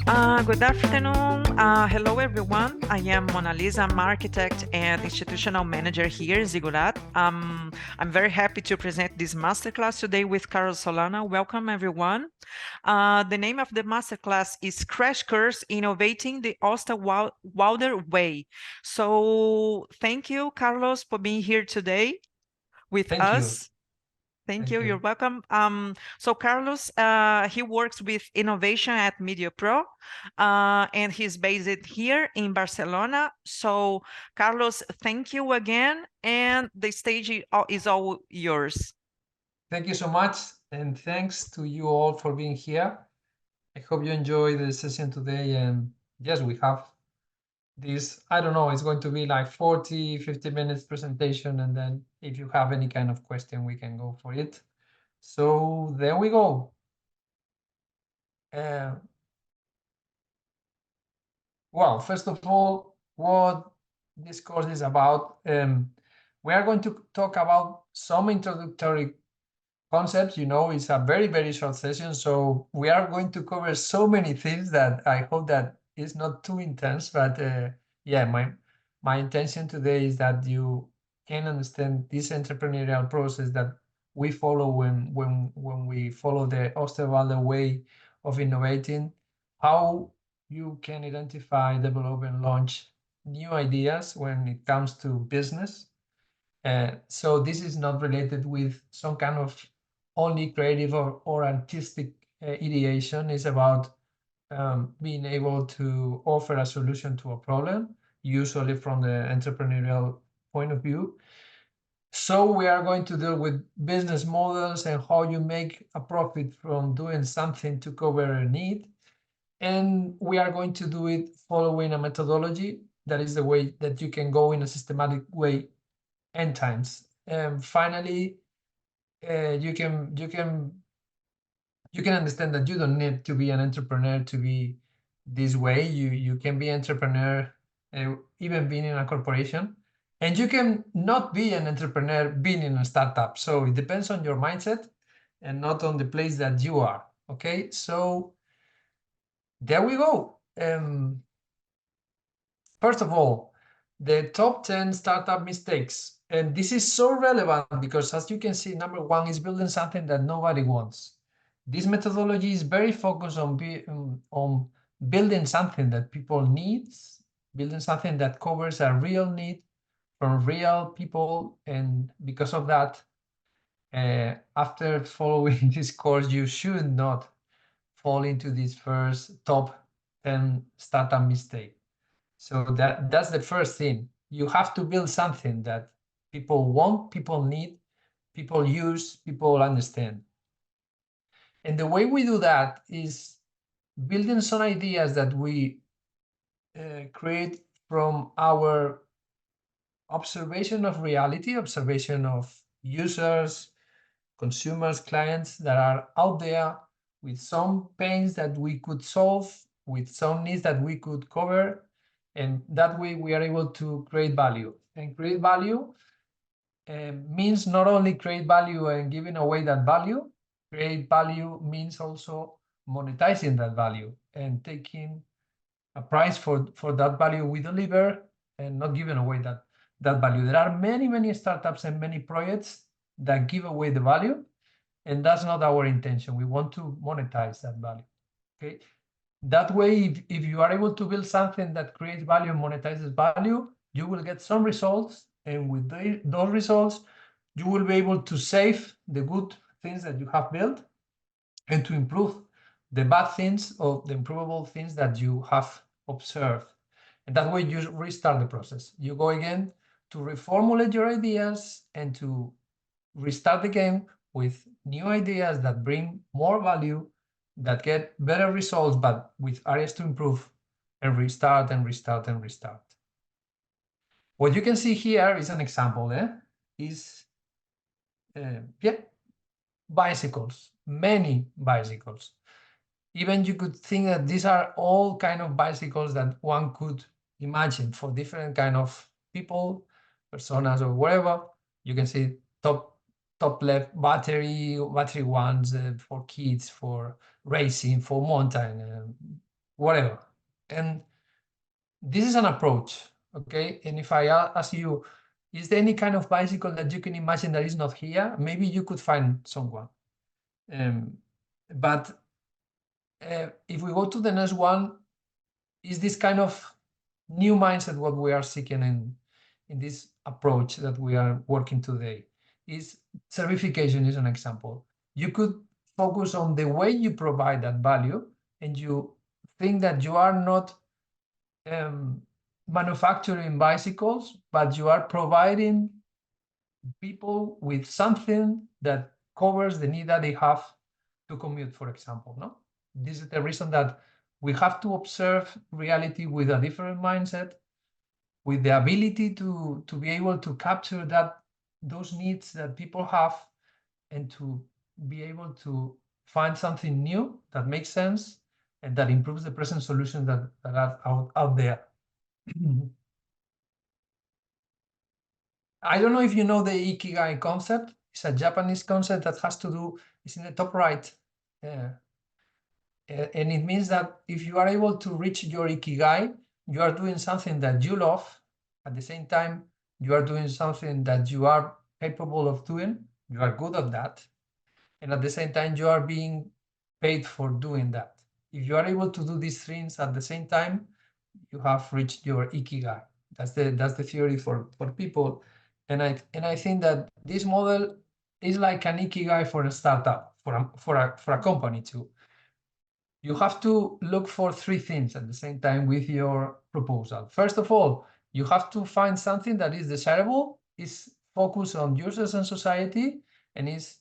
Good afternoon. Hello, everyone. I am Mona Lisa. I'm architect and institutional manager here in Zigurat. I'm very happy to present this masterclass today with Carlos Solana. Welcome, everyone. The name of the masterclass is Crash Course Innovating the Wilder Way. So thank you, Carlos, for being here today with Thank you. us. Thank Thank you. You're you. welcome. So Carlos, he works with innovation at MediaPro, and he's based here in Barcelona. So Carlos, thank you again, and the stage is all yours. Thank you so much. And thanks to you all for being here. I hope you enjoy the session today. And yes, we have this, I don't know, it's going to be like 40, 50 minutes presentation. And then if you have any kind of question, we can go for it. So there we go. Uh, well, first of all, what this course is about, we are going to talk about some introductory concepts. It's a very, very short session, so we are going to cover so many things that I hope that it's not too intense. But yeah, my intention today is that you can understand this entrepreneurial process that we follow when we follow the Osterwalder way of innovating, how you can identify, develop, and launch new ideas when it comes to business. So this is not related with some kind of only creative or artistic ideation. It's about being able to offer a solution to a problem, usually from the entrepreneurial point of view. So we are going to deal with business models and how you make a profit from doing something to cover a need. And we are going to do it following a methodology. That is the way that you can go in a systematic way n times. Finally, you can understand that you don't need to be an entrepreneur to be this way. You can be entrepreneur even being in a corporation, and you can not be an entrepreneur being in a startup. So it depends on your mindset and not on the place that you are. Okay, so there we go. First of all, the top 10 startup mistakes. And this is so relevant because, as you can see, number one is building something that nobody wants. This methodology is very focused on building something that people need, building something that covers a real need from real people. And because of that, after following this course, you should not fall into this first top 10 startup mistake. So that's the first thing. You have to build something that people want, people need, people use, people understand. And the way we do that is building some ideas that we create from our observation of reality, observation of users, consumers, clients that are out there with some pains that we could solve, with some needs that we could cover. And that way we are able to create value. And create value means not only create value and giving away that value, create value means also monetizing that value and taking a price for that value we deliver and not giving away that value. There are many, many startups and many projects that give away the value, and that's not our intention. We want to monetize that value. Okay. That way, if you are able to build something that creates value and monetizes value, you will get some results. And with those results, you will be able to save the good things that you have built and to improve the bad things or the improvable things that you have observed. And that way you restart the process. You go again to reformulate your ideas and to restart the game with new ideas that bring more value, that get better results, but with areas to improve, and restart and restart and restart. What you can see here is an example, is yeah, bicycles, many bicycles. Even you could think that these are all kind of bicycles that one could imagine for different kind of people, personas, or whatever. You can see top left battery ones for kids, for racing, for mountain, whatever. And this is an approach, okay? And if I ask you, is there any kind of bicycle that you can imagine that is not here? Maybe you could find someone. But if we go to the next one, is this kind of new mindset what we are seeking in this approach that we are working today? Is certification is an example. You could focus on the way you provide that value, and you think that you are not manufacturing bicycles, but you are providing people with something that covers the need that they have to commute, for example. No, this is the reason that we have to observe reality with a different mindset, with the ability to be able to capture those needs that people have, and to be able to find something new that makes sense and that improves the present solutions that are out there. I don't know if you know the Ikigai concept. It's a Japanese concept that has to do, it's in the top right. And it means that if you are able to reach your Ikigai, you are doing something that you love. At the same time, you are doing something that you are capable of doing. You are good at that. And at the same time, you are being paid for doing that. If you are able to do these things at the same time, you have reached your Ikigai. That's the theory for people. And I think that this model is like an Ikigai for a startup, for a company too. You have to look for three things at the same time with your proposal. First of all, you have to find something that is desirable, is focused on users and society, and is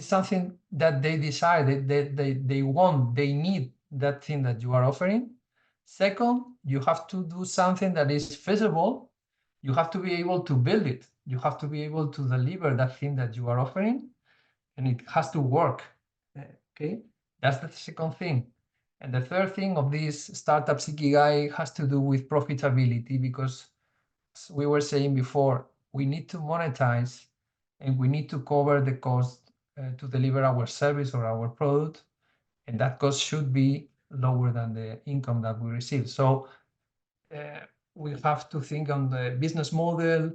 something that they desire, they want, they need that thing that you are offering. Second, you have to do something that is feasible. You have to be able to build it. You have to be able to deliver that thing that you are offering, and it has to work. Okay, that's the second thing. And the third thing of this startup Ikigai has to do with profitability, because as we were saying before, we need to monetize and we need to cover the cost to deliver our service or our product, and that cost should be lower than the income that we receive. So we have to think on the business model,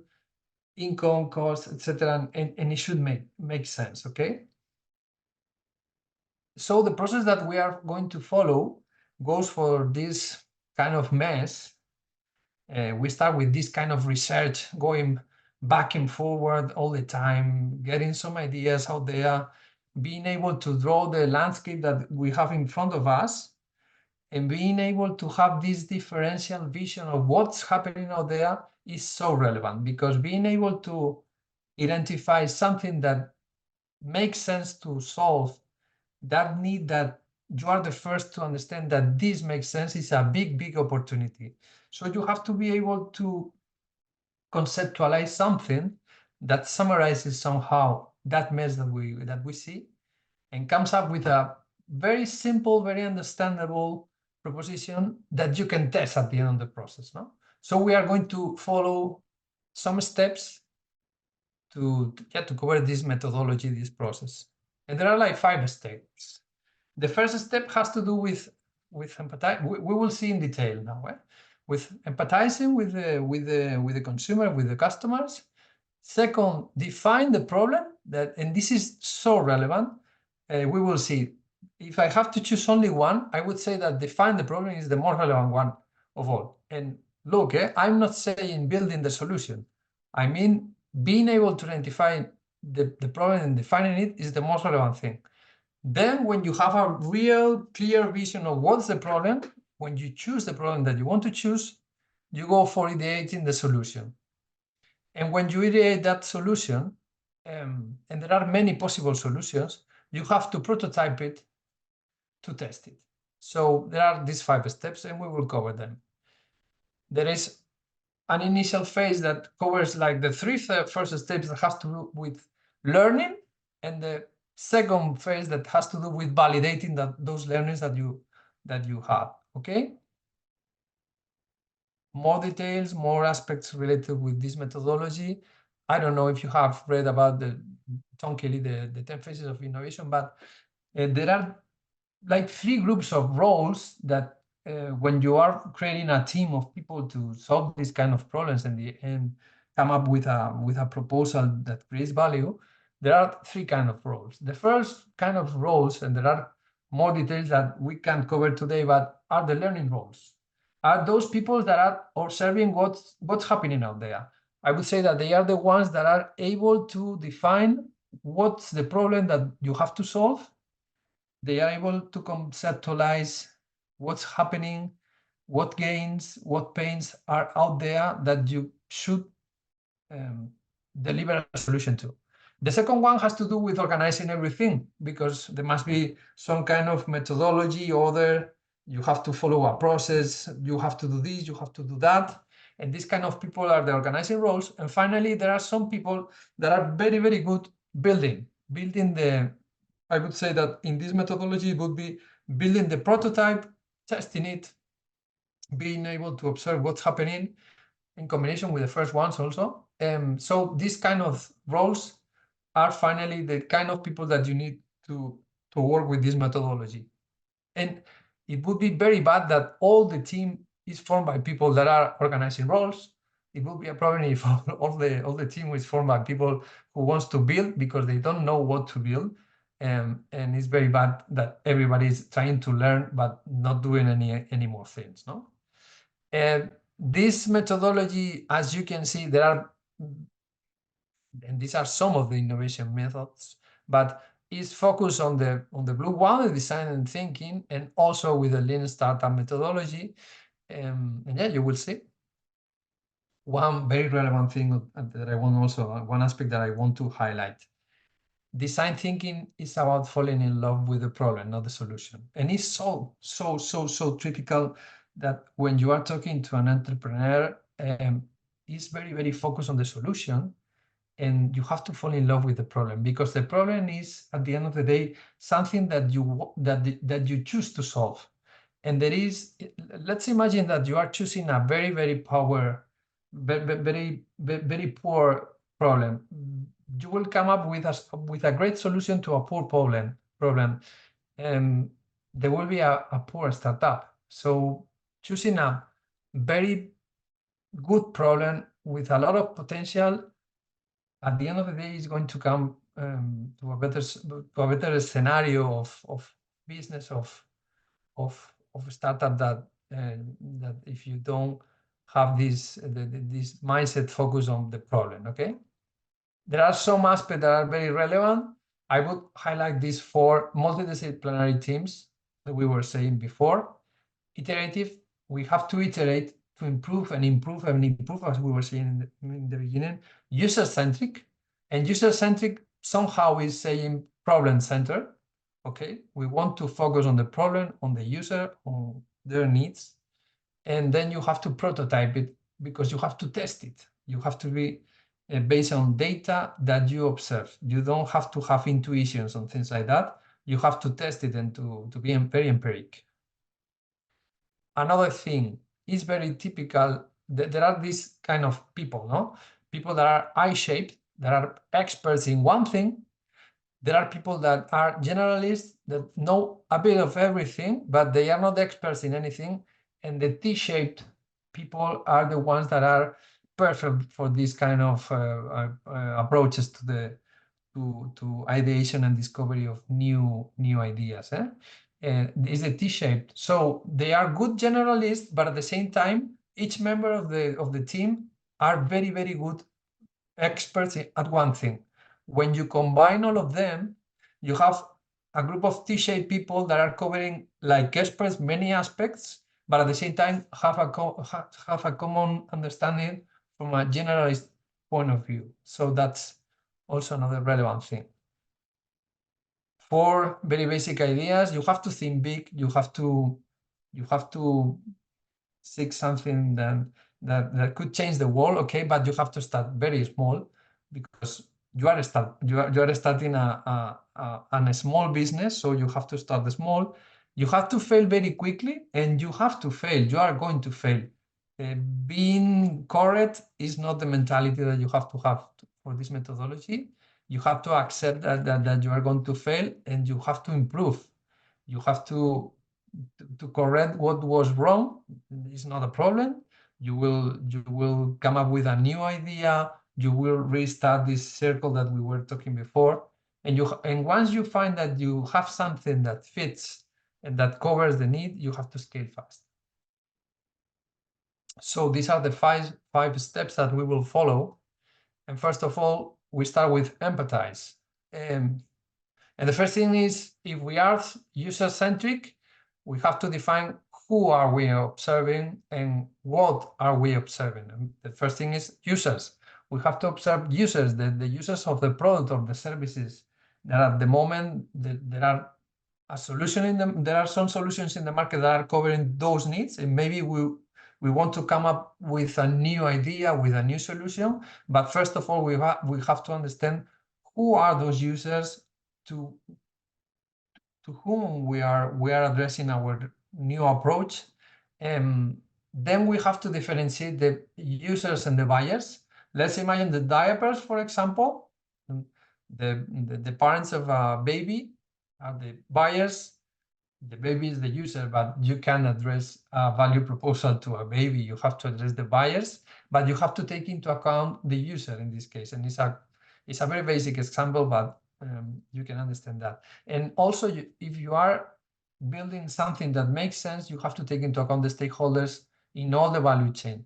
income, cost, etc., and it should make sense. Okay. So the process that we are going to follow goes for this kind of mess. We start with this kind of research, going back and forward all the time, getting some ideas out there, being able to draw the landscape that we have in front of us, and being able to have this differential vision of what's happening out there is so relevant, because being able to identify something that makes sense to solve that need, that you are the first to understand that this makes sense, is a big opportunity. So you have to be able to conceptualize something that summarizes somehow that mess that we see, and comes up with a very simple, very understandable proposition that you can test at the end of the process. No? So we are going to follow some steps to cover this methodology, this process. And there are like 5 steps. The first step has to do with empathize. We will see in detail now. With empathizing with the consumer, with the customers. Second, define the problem, and this is so relevant. We will see. If I have to choose only one, I would say that define the problem is the more relevant one of all. And look, I'm not saying building the solution. I mean, being able to identify the problem and defining it is the most relevant thing. Then when you have a real clear vision of what's the problem, when you choose the problem that you want to choose, you go for ideating the solution. And when you ideate that solution, and there are many possible solutions, you have to prototype it to test it. So there are these 5 steps, and we will cover them. There is an initial phase that covers like the 3 first steps that has to do with learning, and the second phase that has to do with validating those learnings that you have. Okay. More details, more aspects related with this methodology. I don't know if you have read about Tom Kelly, the 10 phases of innovation, but there are like 3 groups of roles that when you are creating a team of people to solve these kind of problems and come up with a proposal that creates value, there are 3 kind of roles. The first kind of roles, and there are more details that we can't cover today, but are the learning roles. Are those people that are observing what's happening out there. I would say that they are the ones that are able to define what's the problem that you have to solve. They are able to conceptualize what's happening, what gains, what pains are out there that you should deliver a solution to. The second one has to do with organizing everything, because there must be some kind of methodology, order. You have to follow a process. You have to do this, you have to do that. And these kind of people are the organizing roles. And finally, there are some people that are very, very good building the, I would say that in this methodology, it would be building the prototype, testing it, being able to observe what's happening in combination with the first ones also. So these kind of roles are finally the kind of people that you need to work with this methodology. And it would be very bad that all the team is formed by people that are organizing roles. It would be a problem if all the team is formed by people who wants to build because they don't know what to build. And it's very bad that everybody is trying to learn but not doing any more things. No. And this methodology, as you can see, there are, and these are some of the innovation methods, but is focused on the blue one, the design and thinking, and also with the lean startup methodology. And yeah, you will see. One very relevant thing that I want also, one aspect that I want to highlight. Design thinking is about falling in love with the problem, not the solution. And it's so critical that when you are talking to an entrepreneur, it's very, very focused on the solution. And you have to fall in love with the problem, because the problem is, at the end of the day, something that you choose to solve. And there is, let's imagine that you are choosing a very, very very poor problem. You will come up with a great solution to a poor problem. And there will be a poor startup. So choosing a very good problem with a lot of potential, at the end of the day, is going to come to a better scenario of business of startup that if you don't have this mindset focus on the problem. Okay, there are some aspects that are very relevant. I would highlight these 4 multidisciplinary teams that we were saying before. Iterative, we have to iterate to improve and improve and improve, as we were saying in the beginning. User-centric, and user-centric somehow is saying problem-centered. Okay, we want to focus on the problem, on the user, on their needs, and then you have to prototype it, because you have to test it. You have to be based on data that you observe. You don't have to have intuitions and things like that. You have to test it and to be very empiric. Another thing is very typical. There are these kind of people, no? People that are I-shaped, that are experts in one thing. There are people that are generalists, that know a bit of everything, but they are not experts in anything. And the T-shaped people are the ones that are perfect for this kind of approaches to ideation and discovery of new ideas. Is the T-shaped. So they are good generalists, but at the same time, each member of the team are very, very good experts at one thing. When you combine all of them, you have a group of T-shaped people that are covering, like experts, many aspects, but at the same time have a common understanding from a generalist point of view. So that's also another relevant thing. 4 very basic ideas. You have to think big. You have to seek something that could change the world. Okay, but you have to start very small, because you are starting a small business, so you have to start small. You have to fail very quickly, and you have to fail. You are going to fail. Being correct is not the mentality that you have to have for this methodology. You have to accept that you are going to fail, and you have to improve. You have to correct what was wrong. It's not a problem. You will come up with a new idea. You will restart this circle that we were talking before. And once you find that you have something that fits and that covers the need, you have to scale fast. So these are the five steps that we will follow. And first of all, we start with empathize. And the first thing is, if we are user-centric, we have to define who are we observing and what are we observing. And the first thing is users. We have to observe users, the users of the product or the services that at the moment there are a solution in them. There are some solutions in the market that are covering those needs, and maybe we want to come up with a new idea, with a new solution. But first of all, we have to understand who are those users, to whom we are addressing our new approach. Then we have to differentiate the users and the buyers. Let's imagine the diapers, for example. The parents of a baby are the buyers. The baby is the user, but you can address a value proposal to a baby. You have to address the buyers, but you have to take into account the user in this case. And it's a very basic example, but you can understand that. And also, if you are building something that makes sense, you have to take into account the stakeholders in all the value chain.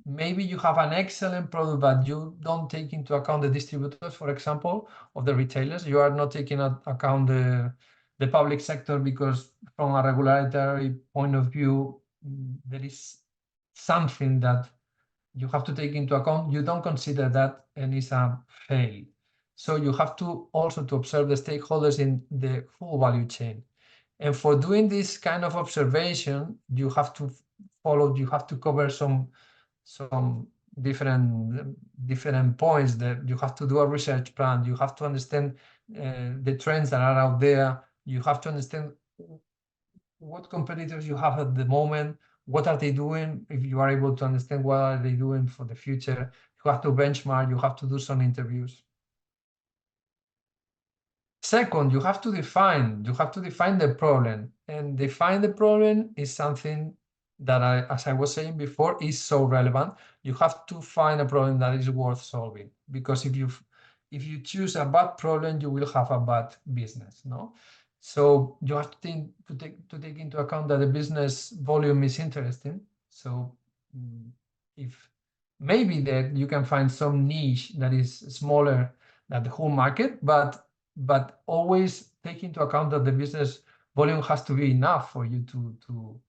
Maybe you have an excellent product, but you don't take into account the distributors, for example, of the retailers. You are not taking into account the public sector, because from a regulatory point of view, there is something that you have to take into account. You don't consider that, and it's a fail. So you have to also to observe the stakeholders in the full value chain. And for doing this kind of observation, you have to cover some different points. That you have to do a research plan. You have to understand the trends that are out there. You have to understand what competitors you have at the moment, what are they doing. If you are able to understand what are they doing for the future, you have to benchmark, you have to do some interviews. Second, you have to define the problem, and define the problem is something that as I was saying before, is so relevant. You have to find a problem that is worth solving, because if you choose a bad problem, you will have a bad business, no? So you have to take into account that the business volume is interesting. So if maybe that you can find some niche that is smaller than the whole market, but always take into account that the business volume has to be enough for you to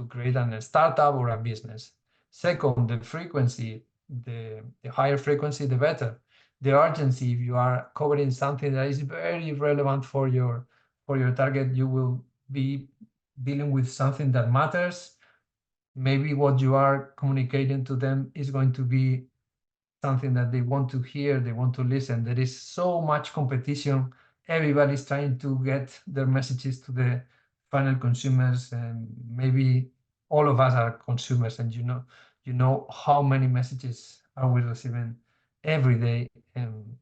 create a startup or a business. Second, the frequency, the higher frequency, the better. The urgency, if you are covering something that is very relevant for your target, you will be dealing with something that matters. Maybe what you are communicating to them is going to be something that they want to hear, they want to listen. There is so much competition. Everybody's trying to get their messages to the final consumers, and maybe all of us are consumers, and you know how many messages are we receiving every day, and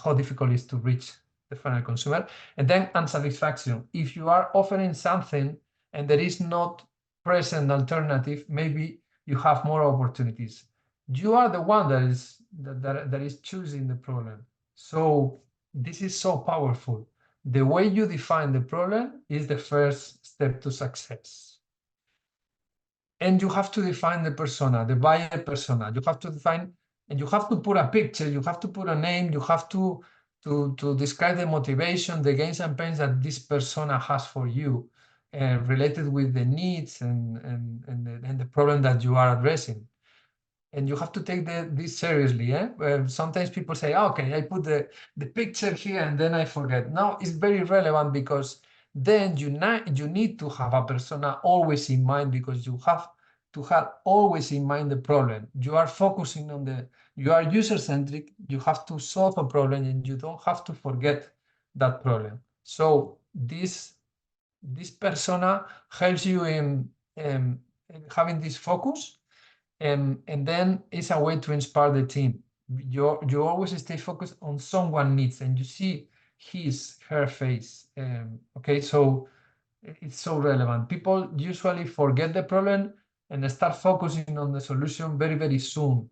how difficult it is to reach the final consumer. And then unsatisfaction. If you are offering something and there is not present alternative, maybe you have more opportunities. You are the one that is choosing the problem. So this is so powerful. The way you define the problem is the first step to success. And you have to define the persona, the buyer persona. You have to define, and you have to put a picture, you have to put a name, you have to describe the motivation, the gains and pains that this persona has for you, related with the needs and the problem that you are addressing. And you have to take this seriously. Sometimes people say, okay, I put the picture here and then I forget. No, it's very relevant, because then you need to have a persona always in mind, because you have to have always in mind the problem. You are focusing on you are user-centric, you have to solve a problem, and you don't have to forget that problem. So this persona helps you in having this focus. And then it's a way to inspire the team. You always stay focused on someone needs, and you see her face. Okay, so it's so relevant. People usually forget the problem and start focusing on the solution very, very soon.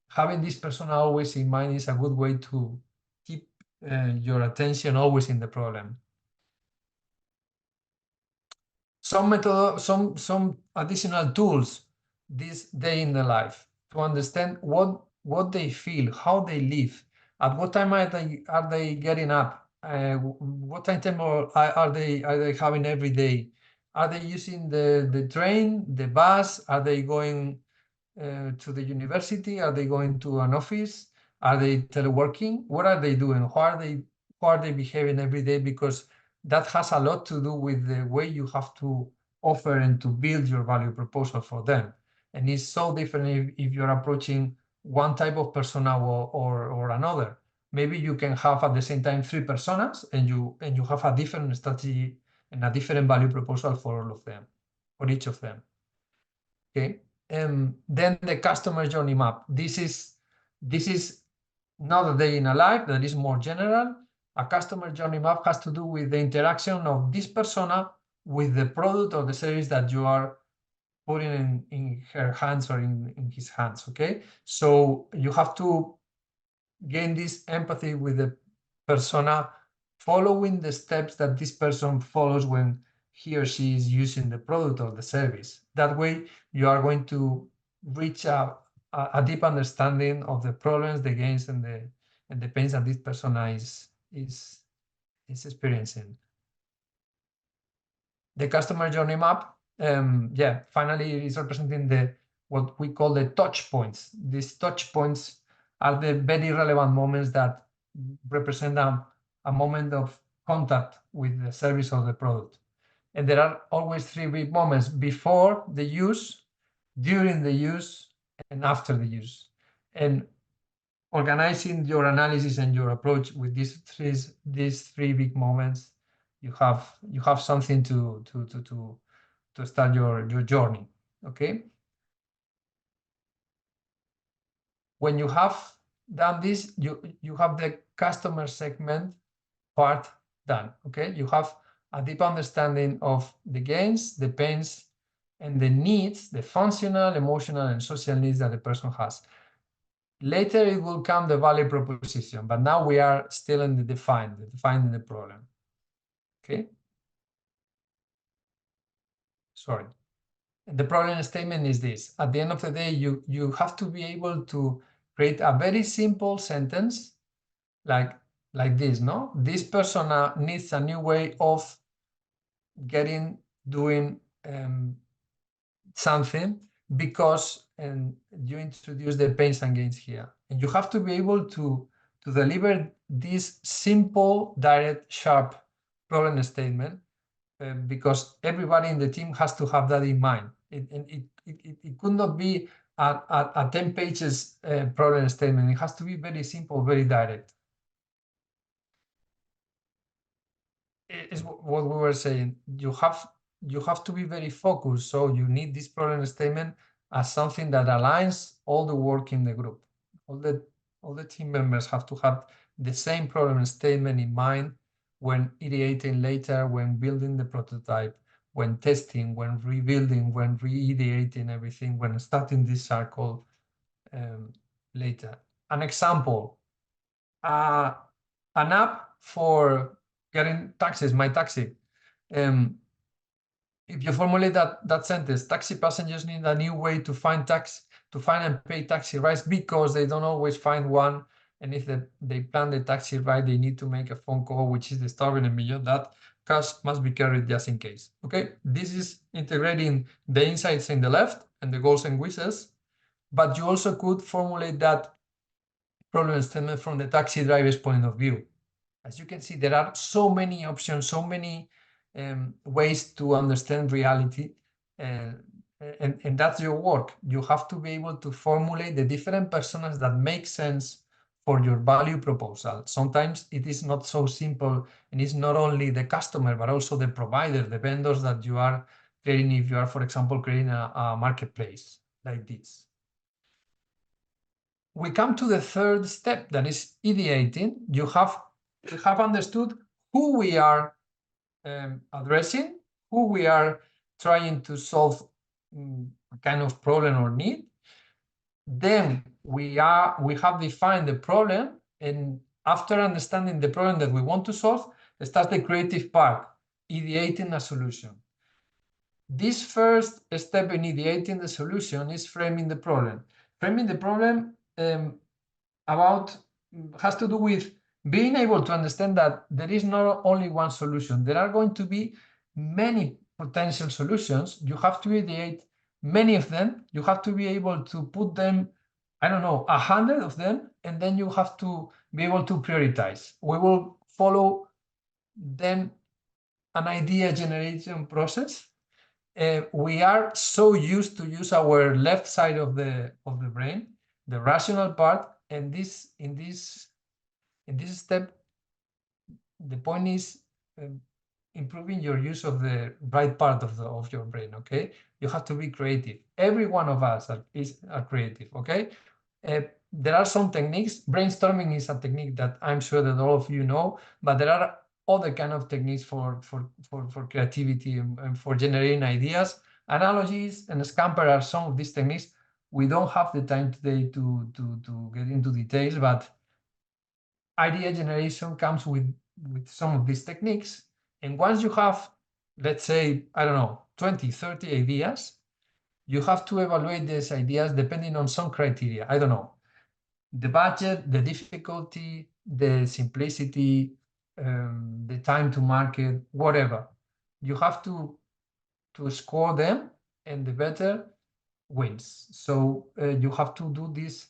Having this persona always in mind is a good way to keep your attention always in the problem. Some additional tools this day in the life to understand what they feel, how they live, at what time are they getting up, what timetable are they having every day, are they using the train, the bus, are they going to the university, are they going to an office, are they teleworking, what are they doing, how are they behaving every day, because that has a lot to do with the way you have to offer and to build your value proposal for them. And it's so different if you're approaching one type of persona or another. Maybe you can have at the same time 3 personas and you have a different strategy and a different value proposal for all of them, for each of them. Okay. Then the customer journey map. This is not a day in a life, that is more general. A customer journey map has to do with the interaction of this persona with the product or the service that you are putting in her hands or in his hands. Okay, so you have to gain this empathy with the persona, following the steps that this person follows when he or she is using the product or the service. That way, you are going to reach a deep understanding of the problems, the gains, and the pains that this persona is experiencing. The customer journey map, finally, it is representing what we call the touch points. These touch points are the very relevant moments that represent a moment of contact with the service or the product. And there are always 3 big moments: before the use, during the use, and after the use. And organizing your analysis and your approach with these three big moments, you have something to start your journey. Okay. When you have done this, you have the customer segment part done. Okay, you have a deep understanding of the gains, the pains, and the needs, the functional, emotional, and social needs that the person has. Later it will come the value proposition, but now we are still in the defining the problem. Okay. Sorry. The problem statement is this. At the end of the day, you have to be able to create a very simple sentence like this, no? This persona needs a new way of doing something because you introduce the pains and gains here. And you have to be able to deliver this simple, direct, sharp problem statement because everybody in the team has to have that in mind. It could not be a 10 pages problem statement. It has to be very simple, very direct. Is what we were saying. You have to be very focused. So you need this problem statement as something that aligns all the work in the group. All the team members have to have the same problem statement in mind when ideating later, when building the prototype, when testing, when rebuilding, when re-ideating everything, when starting this circle later. An example, an app for getting taxis, My Taxi. If you formulate that sentence, taxi passengers need a new way to find and pay taxi rides because they don't always find one. And if they plan the taxi ride, they need to make a phone call, which is disturbing and beyond that, cash must be carried just in case. Okay, this is integrating the insights in the left and the goals and wishes, but you also could formulate that problem statement from the taxi driver's point of view. As you can see, there are so many options, so many ways to understand reality, and that's your work. You have to be able to formulate the different personas that make sense for your value proposal. Sometimes it is not so simple, and it's not only the customer, but also the provider, the vendors that you are creating, if you are, for example, creating a marketplace like this. We come to the third step, that is ideating. You have we have understood who we are addressing, who we are trying to solve a kind of problem or need. Then we have defined the problem, and after understanding the problem that we want to solve, starts the creative part, ideating a solution. This first step in ideating the solution is framing the problem. Framing the problem has to do with being able to understand that there is not only one solution. There are going to be many potential solutions. You have to ideate many of them. You have to be able to put them, I don't know, 100 of them, and then you have to be able to prioritize. We will follow then an idea generation process. We are so used to use our left side of the brain, the rational part, and in this step, the point is improving your use of the right part of your brain. Okay, you have to be creative. Every one of us are creative. Okay, there are some techniques. Brainstorming is a technique that I'm sure that all of you know, but there are other kind of techniques for creativity and for generating ideas. Analogies and Scamper are some of these techniques. We don't have the time today to get into details, but idea generation comes with some of these techniques. And once you have, let's say, I don't know, 20, 30 ideas, you have to evaluate these ideas depending on some criteria. I don't know, the budget, the difficulty, the simplicity, the time to market, whatever. You have to score them, and the better wins. So you have to do this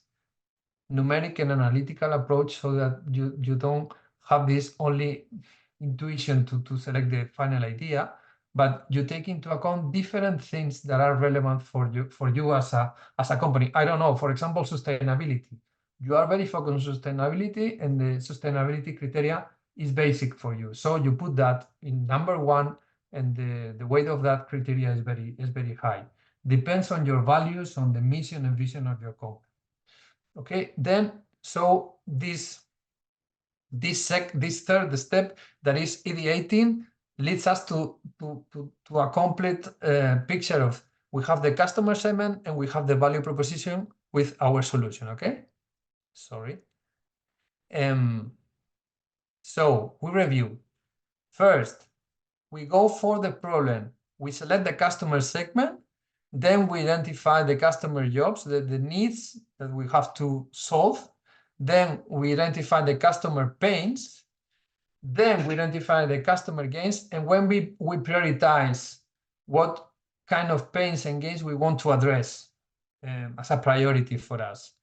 numeric and analytical approach so that you don't have this only intuition to select the final idea, but you take into account different things that are relevant for you as a company. I don't know, for example, sustainability. You are very focused on sustainability, and the sustainability criteria is basic for you. So you put that in number one, and the weight of that criteria is very high. Depends on your values, on the mission and vision of your company. Okay, then so this third step, that is ideating, leads us to a complete picture of, we have the customer segment and we have the value proposition with our solution. Okay, sorry. So we review. First, we go for the problem. We select the customer segment. Then we identify the customer jobs, the needs that we have to solve. Then we identify the customer pains. Then we identify the customer gains. And when we prioritize what kind of pains and gains we want to address as a priority for us.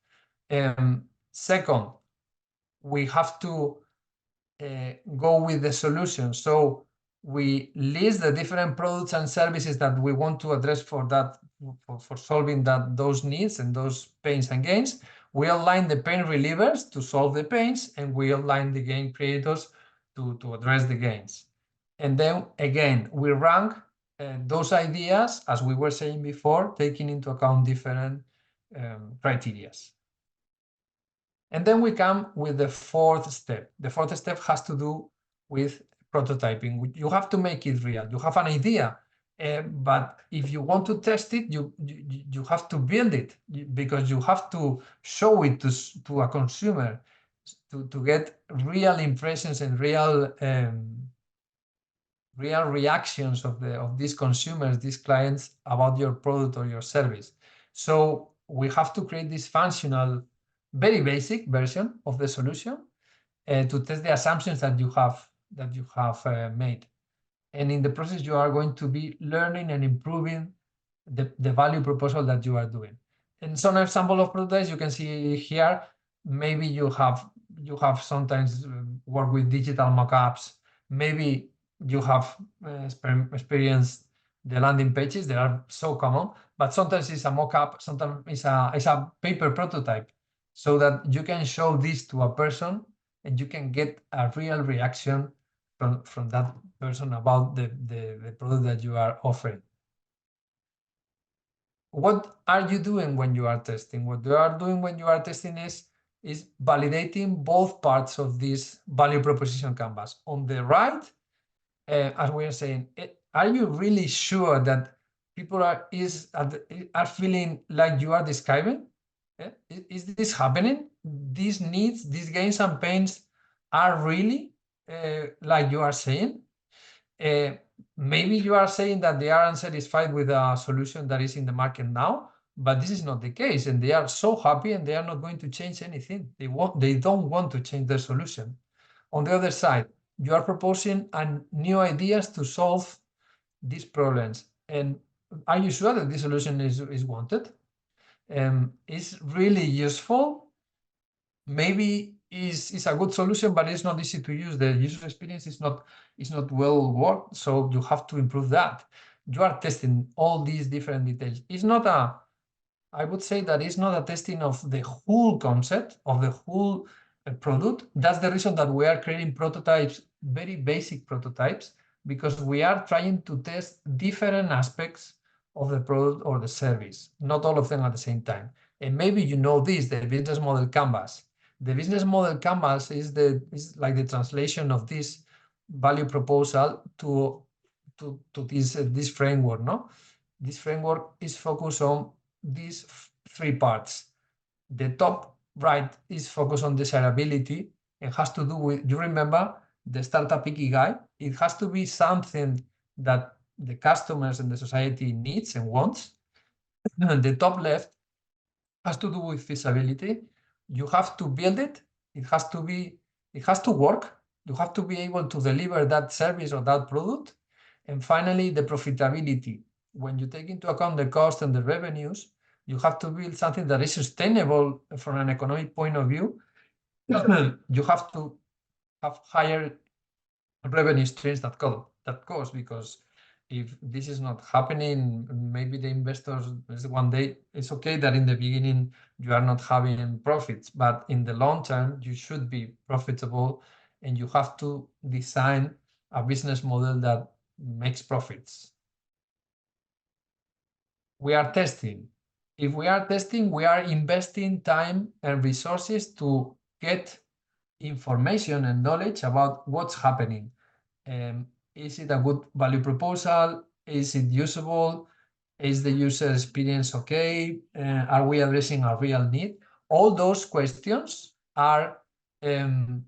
Second, we have to go with the solution. So we list the different products and services that we want to address for solving those needs and those pains and gains. We align the pain relievers to solve the pains, and we align the gain creators to address the gains. And then again, we rank those ideas, as we were saying before, taking into account different criteria. And then we come with the fourth step. The fourth step has to do with prototyping. You have to make it real. You have an idea, but if you want to test it, you have to build it, because you have to show it to a consumer to get real impressions and real reactions of these consumers, these clients, about your product or your service. So we have to create this functional, very basic version of the solution to test the assumptions that you have made. And in the process, you are going to be learning and improving the value proposal that you are doing. And some example of prototypes you can see here. Maybe you have sometimes worked with digital mockups. Maybe you have experienced the landing pages. They are so common, but sometimes it's a mockup, sometimes it's a paper prototype, so that you can show this to a person and you can get a real reaction from that person about the product that you are offering. What are you doing when you are testing? What you are doing when you are testing is is validating both parts of this value proposition canvas. On the right, as we are saying, are you really sure that people are feeling like you are describing? Is this happening? These needs, these gains and pains are really like you are saying? Maybe you are saying that they are unsatisfied with a solution that is in the market now, but this is not the case, and they are so happy and they are not going to change anything. They don't want to change their solution. On the other side, you are proposing new ideas to solve these problems. And are you sure that this solution is wanted? Is really useful? Maybe is a good solution, but it's not easy to use. The user experience is not well worked, so you have to improve that. You are testing all these different details. It's not I would say that it's not a testing of the whole concept, of the whole product. That's the reason that we are creating prototypes, very basic prototypes, because we are trying to test different aspects of the product or the service, not all of them at the same time. And maybe you know this, the business model canvas. The business model canvas is like the translation of this value proposal to this framework, no? This framework is focused on these three parts. The top right is focused on desirability. It has to do with, you remember the startup ikigai? It has to be something that the customers and the society needs and wants. And the top left has to do with feasibility. You have to build it. It has to work. You have to be able to deliver that service or that product. And finally, the profitability. When you take into account the cost and the revenues, you have to build something that is sustainable from an economic point of view. You have to have higher revenue streams that cost, because if this is not happening, maybe the investors one day, it's okay that in the beginning you are not having profits, but in the long term you should be profitable, and you have to design a business model that makes profits. We are testing. If we are testing, we are investing time and resources to get information and knowledge about what's happening. Is it a good value proposal? Is it usable? Is the user experience okay? Are we addressing a real need? All those questions are time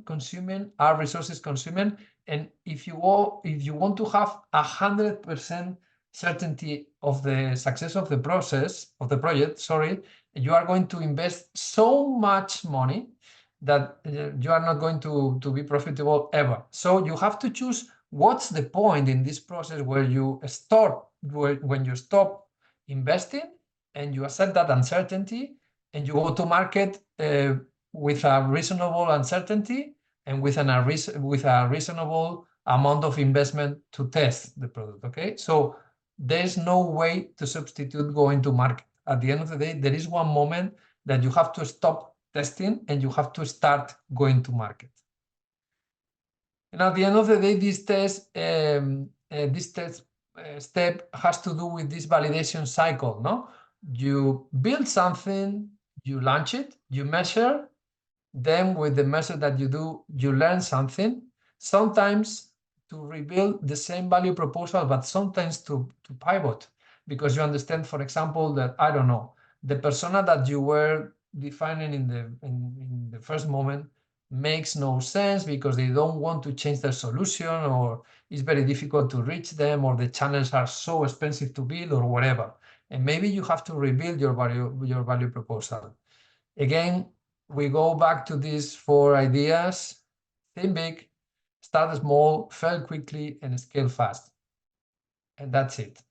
consuming, are resources consuming, and if you want to have 100% certainty of the success of the project, you are going to invest so much money that you are not going to be profitable ever. So you have to choose what's the point in this process where you stop, when you stop investing and you accept that uncertainty and you go to market with a reasonable uncertainty and with a reasonable amount of investment to test the product. Okay, so there's no way to substitute going to market. At the end of the day, there is one moment that you have to stop testing and you have to start going to market. And at the end of the day, this step has to do with this validation cycle. No, you build something, you launch it, you measure, then with the measure that you do, you learn something. Sometimes to rebuild the same value proposal, but sometimes to pivot, because you understand, for example, that, I don't know, the persona that you were defining in the first moment makes no sense because they don't want to change their solution, or it's very difficult to reach them, or the channels are so expensive to build, or whatever. And maybe you have to rebuild your value proposal. Again, we go back to these 4 ideas: think big, start small, fail quickly, and scale fast. And that's it.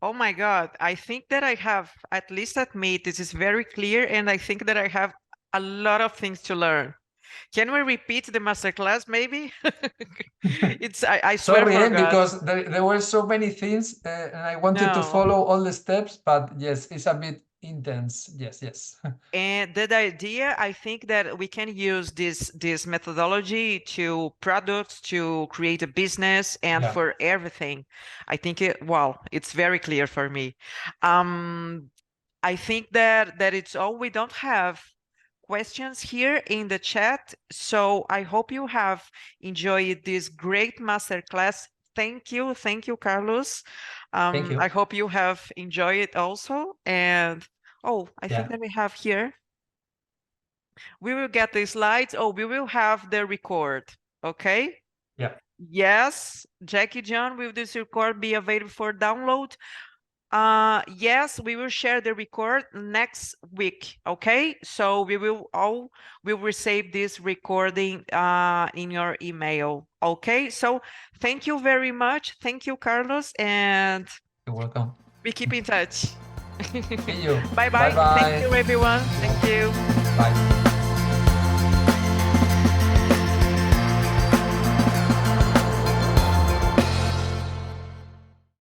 Oh my God, I think that I have, at least at me, this is very clear, and I think that I have a lot of things to learn. Can we repeat the masterclass, maybe? I swear Sorry, for God. because there were so many things, and I wanted to follow all the steps, but yes, it's a bit intense. Yes. And that idea, I think that we can use this methodology to products, to create a business, and for everything. I think it's very clear for me. I think that it's all. We don't have questions here in the chat, so I hope you have enjoyed this great masterclass. Thank you, Carlos. Thank you. I hope you have enjoyed it also. And oh, I think Yeah. that we have here. We will get the slides. Oh, we will have the record. Okay. Yeah. Yes, Jackie John, will this record be available for download? Yes, we will share the record next week. Okay, so we will receive this recording in your email. Okay, so thank you very much. Thank you, Carlos, and You're welcome. we keep in touch. See you. Bye bye. Bye-bye. Thank you, everyone. Thank you. Bye.